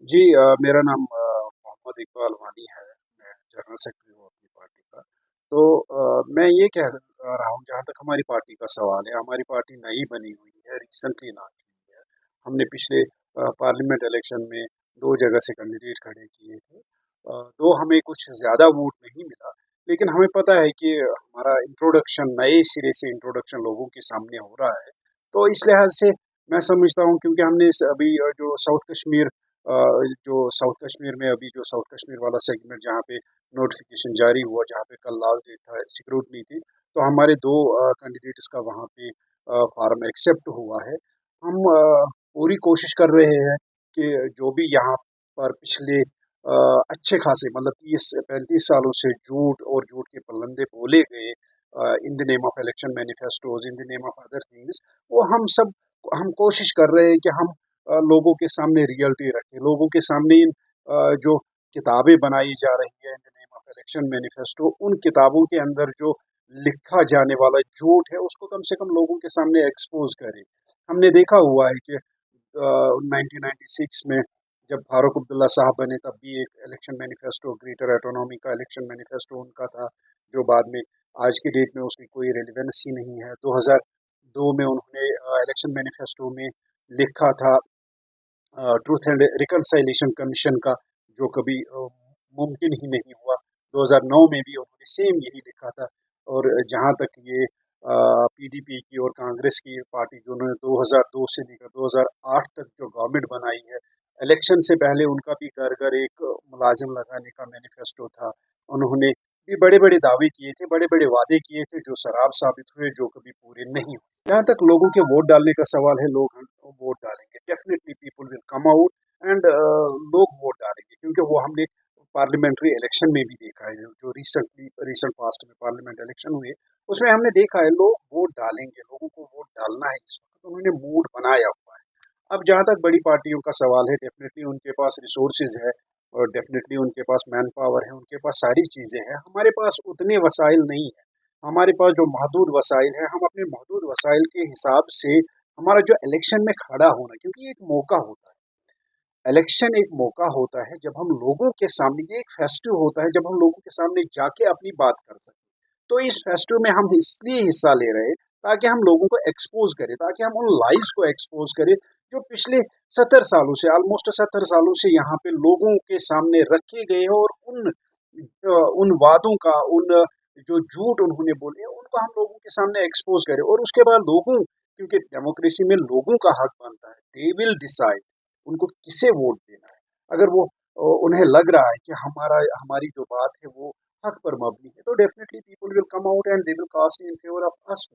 जी मेरा नाम मोहम्मद इकबाल वानी है। मैं जनरल सेक्रेटरी हूँ अपनी पार्टी का। तो मैं ये कह रहा हूँ, जहाँ तक हमारी पार्टी का सवाल है, हमारी पार्टी नई बनी हुई है, रिसेंटली लॉन्च हुई है। हमने पिछले पार्लियामेंट इलेक्शन में 2 जगह से कैंडिडेट खड़े किए थे। दो हमें कुछ ज़्यादा वोट नहीं मिला, लेकिन हमें पता है कि हमारा इंट्रोडक्शन नए सिरे से इंट्रोडक्शन लोगों के सामने हो रहा है। तो इस लिहाज से मैं समझता हूँ, क्योंकि हमने अभी अ, जो साउथ कश्मीर में अभी जो साउथ कश्मीर वाला सेगमेंट जहाँ पे नोटिफिकेशन जारी हुआ, जहाँ पे कल लास्ट डेट था, स्क्रूटनी थी, तो हमारे 2 कैंडिडेट्स का वहाँ पे फार्म एक्सेप्ट हुआ है। हम पूरी कोशिश कर रहे हैं कि जो भी यहाँ पर पिछले अच्छे खासे मतलब 30-35 सालों से झूठ और झूठ के पलंदे बोले गए, in the name of election manifestos, in the name of other things, वो हम कोशिश कर रहे हैं कि हम लोगों के सामने रियलिटी रखें, लोगों के सामने जो किताबें बनाई जा रही है in the name of election manifesto, उन किताबों के अंदर जो लिखा जाने वाला झूठ है, उसको कम से कम लोगों के सामने एक्सपोज करें। हमने देखा हुआ है कि 1996 में जब फारूक अब्दुल्ला साहब बने, तब भी एक इलेक्शन मैनिफेस्टो, ग्रेटर ऑटोनॉमी का इलेक्शन मैनिफेस्टो उनका था, जो बाद में आज की डेट में उसकी कोई रेलिवेंस ही नहीं है। 2002 में उन्होंने इलेक्शन मैनिफेस्टो में लिखा था ट्रूथ एंड रिकंसाइलेशन कमीशन का, जो कभी मुमकिन ही नहीं हुआ। 2009 में भी उन्होंने सेम यही लिखा था। और जहाँ तक ये पीडीपी की और कांग्रेस की पार्टी, जो उन्होंने 2002 से लेकर 2008 तक जो गवर्नमेंट बनाई है, इलेक्शन से पहले उनका भी घर घर एक मुलाजिम लगाने का मैनिफेस्टो था। उन्होंने भी बड़े बड़े दावे किए थे, बड़े बड़े वादे किए थे, जो शराब साबित हुए, जो कभी पूरे नहीं हुए। जहाँ तक लोगों के वोट डालने का सवाल है, लोग वोट डालेंगे, definitely people will come out and लोग वोट डालेंगे, क्योंकि वो हमने पार्लियामेंट्री इलेक्शन में भी देखा है, जो रिसेंट पास्ट में पार्लियामेंट इलेक्शन हुए, उसमें हमने देखा है लोग वोट डालेंगे, लोगों को वोट डालना है। इस वक्त उन्होंने मूड बनाया हुआ है। अब जहाँ तक बड़ी पार्टियों का सवाल है, डेफिनेटली उनके पास रिसोर्सेज है, और डेफिनेटली उनके पास मैन पावर है, उनके पास सारी चीज़ें हैं। हमारे पास उतने वसाइल नहीं है। हमारे पास जो महदूद वसाइल है, हम अपने महदूद वसाइल के हिसाब से हमारा जो इलेक्शन में खड़ा होना, क्योंकि ये एक मौका होता है, इलेक्शन एक मौका होता है जब हम लोगों के सामने, ये एक फेस्टिव होता है जब हम लोगों के सामने जाके अपनी बात कर सकें। तो इस फेस्टिव में हम इसलिए हिस्सा ले रहे हैं ताकि हम लोगों को एक्सपोज करें, ताकि हम उन लाइज को एक्सपोज करें जो पिछले 70 सालों से, ऑलमोस्ट 70 सालों से यहाँ पे लोगों के सामने रखे गए हैं, और उन वादों का, उन जो झूठ उन्होंने बोले हैं, उनको हम लोगों के सामने एक्सपोज करें। और उसके बाद लोगों, क्योंकि डेमोक्रेसी में लोगों का हक बनता है, दे विल डिसाइड उनको किसे वोट देना है। अगर वो उन्हें लग रहा है कि हमारी जो बात है वो हक पर मबनी है, तो definitely people will come out and they will cast in favour of us.